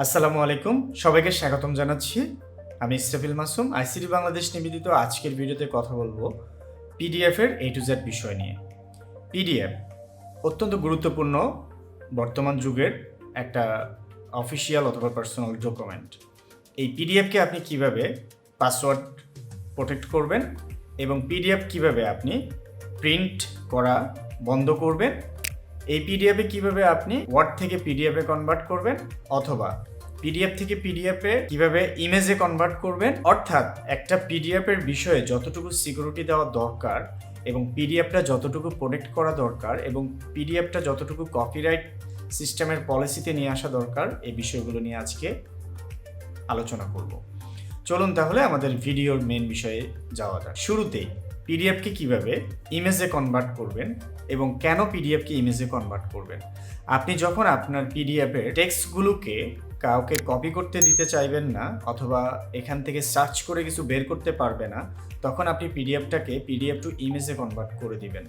আসসালামু আলাইকুম, সবাইকে স্বাগতম জানাচ্ছি। আমি ইসরাফিল মাসুম, আইসিটি বাংলাদেশ নিবেদিত। আজকের ভিডিওতে কথা বলবো পিডিএফের A to Z বিষয় নিয়ে। পিডিএফ অত্যন্ত গুরুত্বপূর্ণ বর্তমান যুগের একটা অফিসিয়াল অথবা পার্সোনাল ডকুমেন্ট। এই পিডিএফকে আপনি কিভাবে পাসওয়ার্ড প্রোটেক্ট করবেন এবং পিডিএফ কিভাবে আপনি প্রিন্ট করা বন্ধ করবেন, এই পিডিএফে কিভাবে আপনি ওয়ার্ড থেকে পিডিএফে কনভার্ট করবেন, অথবা পিডিএফ থেকে পিডিএফে কিভাবে ইমেজে কনভার্ট করবেন, অর্থাৎ একটা পিডিএফের বিষয়ে যতটুকু সিকিউরিটি দেওয়া দরকার এবং পিডিএফটা যতটুকু প্রোটেক্ট করা দরকার এবং পিডিএফটা যতটুকু কপিরাইট সিস্টেমের পলিসিতে নিয়ে আসা দরকার, এই বিষয়গুলো নিয়ে আজকে আলোচনা করব। চলুন তাহলে আমাদের ভিডিওর মেন বিষয়ে যাওয়া যাক। শুরুতেই পিডিএফকে কিভাবে ইমেজে কনভার্ট করবেন এবং কেন পিডিএফকে ইমেজে কনভার্ট করবেন। আপনি যখন আপনার পিডিএফের টেক্সটগুলোকে কাউকে কপি করতে দিতে চাইবেন না অথবা এখান থেকে সার্চ করে কিছু বের করতে পারবে না, তখন আপনি পিডিএফটাকে পিডিএফ টু ইমেজে কনভার্ট করে দিবেন।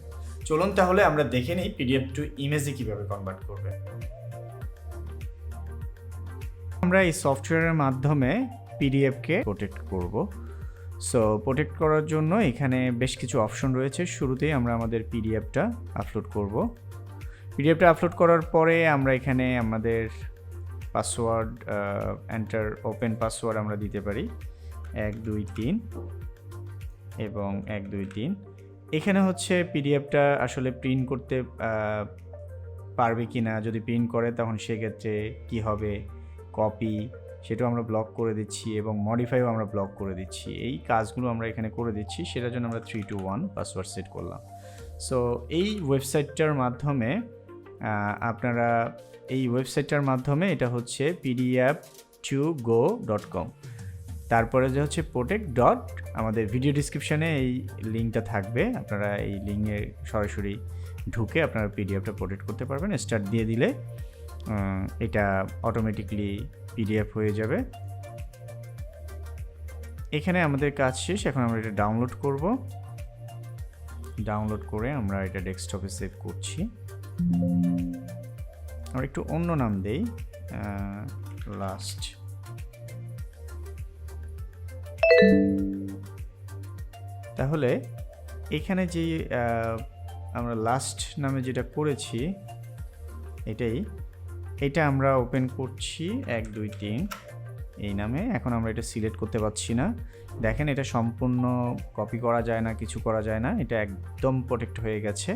চলুন তাহলে আমরা দেখে নিই পিডিএফ টু ইমেজে কিভাবে কনভার্ট করবেন। আমরা এই সফটওয়্যারের মাধ্যমে পিডিএফকে প্রোটেক্ট করব। সো প্রোটেক্ট করার জন্য এখানে বেশ কিছু অপশন রয়েছে। শুরুতেই আমরা আমাদের পিডিএফটা আপলোড করব। পিডিএফটা আপলোড করার পরে আমরা এখানে আমাদের পাসওয়ার্ড এন্টার ওপেন পাসওয়ার্ড আমরা দিতে পারি 1 2 3 এবং 1 2 3। এখানে হচ্ছে পিডিএফটা আসলে প্রিন্ট করতে পারবে কি না, যদি প্রিন্ট করে তখন সেক্ষেত্রে কি হবে, কপি সেটাও আমরা ব্লক করে দিচ্ছি এবং মডিফাইও আমরা ব্লক করে দিচ্ছি। এই কাজগুলো আমরা এখানে করে দিচ্ছি, সেটার জন্য আমরা 3 2 1 পাসওয়ার্ড সেট করলাম। সো এই ওয়েবসাইটটার মাধ্যমে এটা হচ্ছে pdf2go.com, তারপরে যে হচ্ছে protect. আমাদের ভিডিও ডিসক্রিপশানে এই লিঙ্কটা থাকবে, আপনারা এই লিঙ্কে সরাসরি ঢুকে আপনারা পিডিএফটা প্রোটেক্ট করতে পারবেন। স্টার্ট দিয়ে দিলে এটা অটোমেটিকলি পিডিএফ হয়ে যাবে। এখানে আমাদের কাজ শেষ। এখন আমরা এটা ডাউনলোড করব। ডাউনলোড করে আমরা এটা ডেস্কটপে সেভ করছি। আমরা একটু অন্য নাম দেই, লাস্ট। তাহলে এখানে যে আমরা লাস্ট নামে যেটা করেছি এটা আমরা ওপেন করছি 1 2 3 এই নামে। এখন আমরা এটা সিলেক্ট করতে পারছি না। দেখেন এটা সম্পূর্ণ কপি করা যায় না, কিছু করা যায় না, এটা একদম প্রোটেক্ট হয়ে গেছে।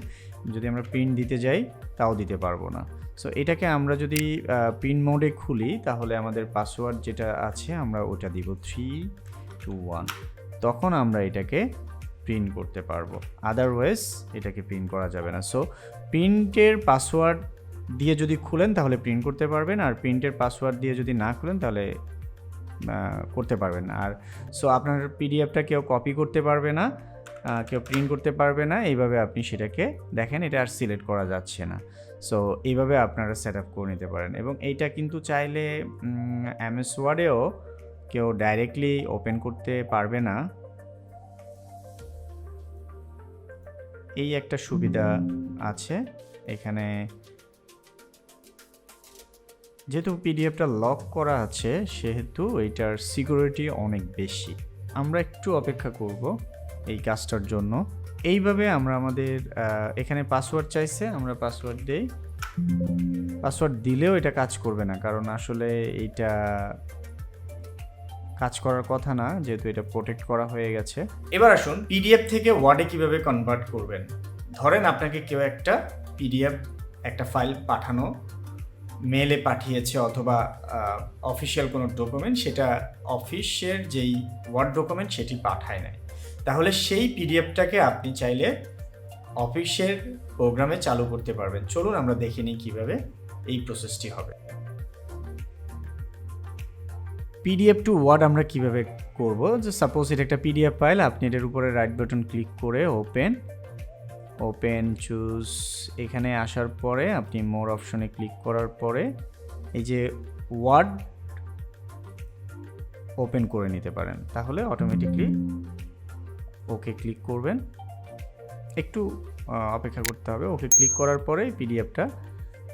যদি আমরা প্রিন্ট দিতে যাই তাও দিতে পারবো না। সো এটাকে আমরা যদি প্রিন্ট মোডে খুলি তাহলে আমাদের পাসওয়ার্ড যেটা আছে আমরা ওটা দিব 3 2 1, তখন আমরা এটাকে প্রিন্ট করতে পারবো। আদারওয়াইজ এটাকে প্রিন্ট করা যাবে না। সো প্রিন্টের পাসওয়ার্ড দিয়ে যদি খুলেন তাহলে প্রিন্ট করতে পারবেন, আর প্রিন্টের পাসওয়ার্ড দিয়ে যদি না খুলেন তাহলে করতে পারবেন না। আর সো আপনার পিডিএফটা কেউ কপি করতে পারবে না, কেউ প্রিন্ট করতে পারবে না। এইভাবে আপনি সেটাকে দেখেন, এটা আর সিলেক্ট করা যাচ্ছে না। সো এইভাবে আপনারা সেট আপ করে নিতে পারেন। এবং এইটা কিন্তু চাইলে MS ওয়ার্ডেও কেউ ডাইরেক্টলি ওপেন করতে পারবে না। এই একটা সুবিধা আছে এখানে, যেহেতু পিডিএফটা লক করা আছে সেহেতু এটার সিকিউরিটি অনেক বেশি। আমরা একটু অপেক্ষা করব এই কাজটার জন্য। এইভাবে আমরা আমাদের এখানে পাসওয়ার্ড চাইছে, আমরা পাসওয়ার্ড দেই। পাসওয়ার্ড দিলেও এটা কাজ করবে না, কারণ আসলে এইটা কাজ করার কথা না, যেহেতু এটা প্রোটেক্ট করা হয়ে গেছে। এবার আসুন পিডিএফ থেকে ওয়ার্ডে কিভাবে কনভার্ট করবেন। ধরেন আপনাকে কেউ একটা পিডিএফ একটা ফাইল পাঠানো মেলে পাঠিয়েছে অথবা অফিসিয়াল কোনো ডকুমেন্ট, সেটা অফিসের যেই ওয়ার্ড ডকুমেন্ট সেটি পাঠায় নাই, তাহলে সেই পিডিএফটাকে আপনি চাইলে অফিসের প্রোগ্রামে চালু করতে পারবেন। চলুন আমরা দেখে নিই কীভাবে এই প্রসেসটি হবে। পিডিএফ টু ওয়ার্ড আমরা কিভাবে করব, যে সাপোজ এটা একটা পিডিএফ ফাইল, আপনি এটার উপরে রাইট বাটন ক্লিক করে ওপেন চুজ, এখানে আসার পরে আপনি মোর অপশনে ক্লিক করার পরে এই যে ওয়ার্ড ওপেন করে নিতে পারেন, তাহলে অটোমেটিকলি ওকে ক্লিক করবেন। একটু অপেক্ষা করতে হবে। ওকে ক্লিক করার পরে পিডিএফটা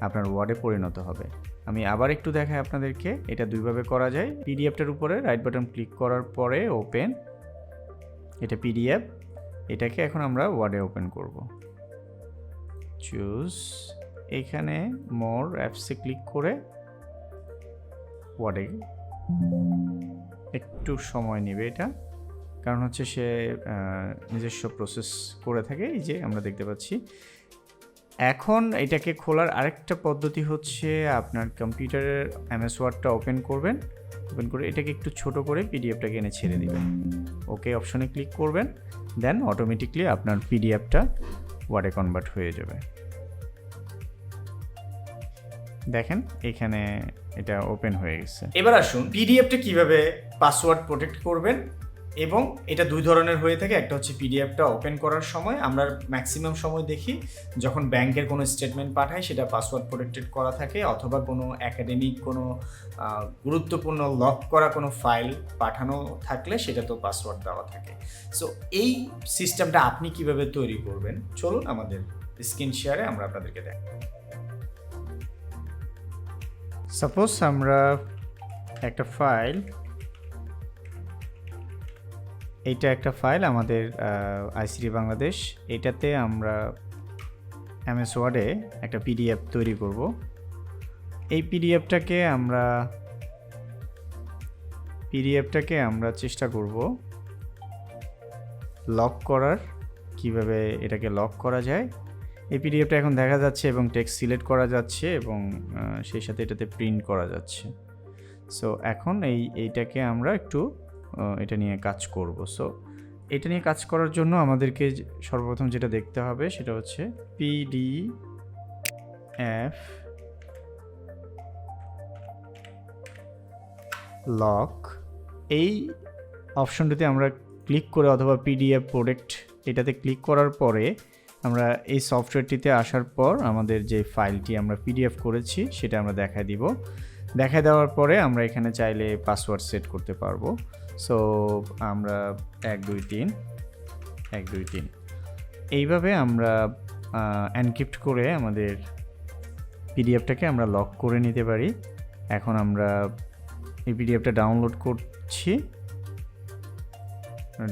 আপনার ওয়ার্ডে পরিণত হবে। আমি আবার একটু দেখাই আপনাদেরকে। এটা দুইভাবে করা যায়। পিডিএফটার উপরে রাইট বাটন ক্লিক করার পরে ওপেন, এটা পিডিএফ। এটাকে এখন আমরা ওয়ার্ডে ওপেন করব। চুজ, এখানে মোর অ্যাপসে ক্লিক করে ওয়ার্ডে একটু সময় নেবে এটা, কারণ হচ্ছে সে নিজস্ব প্রসেস করে থাকে। এই যে আমরা দেখতে পাচ্ছি। এখন এটাকে খোলার আরেকটা পদ্ধতি হচ্ছে আপনার কম্পিউটারের এমএস ওয়ার্ডটা ওপেন করবেন, ওপেন করে এটাকে একটু ছোট করে পিডিএফটাকে এনে ছেড়ে দিবেন। ওকে অপশনে ক্লিক করবেন, দেন অটোমেটিকলি আপনার পিডিএফটা ওয়ার্ডে কনভার্ট হয়ে যাবে। দেখেন এখানে এটা ওপেন হয়ে গেছে। এবার আসুন পিডিএফটা কিভাবে পাসওয়ার্ড প্রোটেক্ট করবেন, এবং এটা দুই ধরনের হয়ে থাকে। একটা হচ্ছে পিডিএফটা ওপেন করার সময় আমরা ম্যাক্সিমাম সময় দেখি যখন ব্যাংকের কোনো স্টেটমেন্ট পাঠায় সেটা পাসওয়ার্ড প্রোটেক্টেড করা থাকে, অথবা কোনো একাডেমিক কোনো গুরুত্বপূর্ণ লক করা কোনো ফাইল পাঠানো থাকলে সেটা তো পাসওয়ার্ড দেওয়া থাকে। সো এই সিস্টেমটা আপনি কিভাবে তৈরি করবেন, চলুন আমাদের স্ক্রিন শেয়ারে আমরা আপনাদেরকে দেখাই। সাপোজ আমরা একটা ফাইল, এইটা একটা ফাইল আমাদের আইসিটি বাংলাদেশ, এটাতে আমরা এমএস ওয়ার্ডে একটা পিডিএফ তৈরি করব। এই পিডিএফটাকে আমরা চেষ্টা করব লক করার, কিভাবে এটাকে লক করা যায়। এই পিডিএফটা এখন দেখা যাচ্ছে এবং টেক্সট সিলেক্ট করা যাচ্ছে এবং সেই সাথে এটাতে প্রিন্ট করা যাচ্ছে। সো এখন এইটাকে আমরা একটু এটা নিয়ে কাজ করব। সো এটা নিয়ে কাজ করার জন্য আমাদেরকে সর্বপ্রথম যেটা দেখতে হবে সেটা হচ্ছে পিডিএফ লক। এই অপশনটিতে আমরা ক্লিক করে, অথবা পিডিএফ প্রোটেক্ট এটাতে ক্লিক করার পরে আমরা এই সফটওয়্যারটিতে আসার পর আমাদের যে ফাইলটি আমরা পিডিএফ করেছি সেটা আমরা দেখায় দিব। দেখায় দেওয়ার পরে আমরা এখানে চাইলে পাসওয়ার্ড সেট করতে পারবো। সো আমরা 1 2 3 এইভাবে আমরা এনক্রিপ্ট করে আমাদের পিডিএফটাকে আমরা লক করে নিতে পারি। এখন আমরা এই পিডিএফটা ডাউনলোড করছি,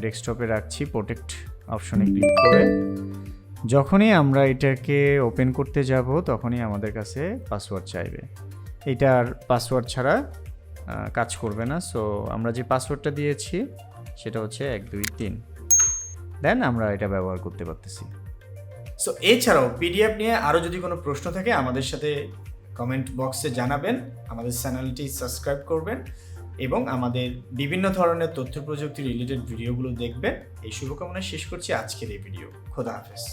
ডেস্কটপে রাখছি, প্রোটেক্ট অপশনে ক্লিক করে যখনই আমরা এটাকে ওপেন করতে যাব তখনই আমাদের কাছে পাসওয়ার্ড চাইবে। এটার পাসওয়ার্ড ছাড়া কাজ করবে না। সো আমরা যে পাসওয়ার্ডটা দিয়েছি সেটা হচ্ছে 1 2 3, দেন আমরা এটা ব্যবহার করতে পারতেছি। সো এছাড়াও পিডিএফ নিয়ে আরও যদি কোনো প্রশ্ন থাকে আমাদের সাথে কমেন্ট বক্সে জানাবেন, আমাদের চ্যানেলটি সাবস্ক্রাইব করবেন এবং আমাদের বিভিন্ন ধরনের তথ্য প্রযুক্তি রিলেটেড ভিডিওগুলো দেখবেন। এই শুভকামনা শেষ করছি আজকের এই ভিডিও। খোদা হাফেজ।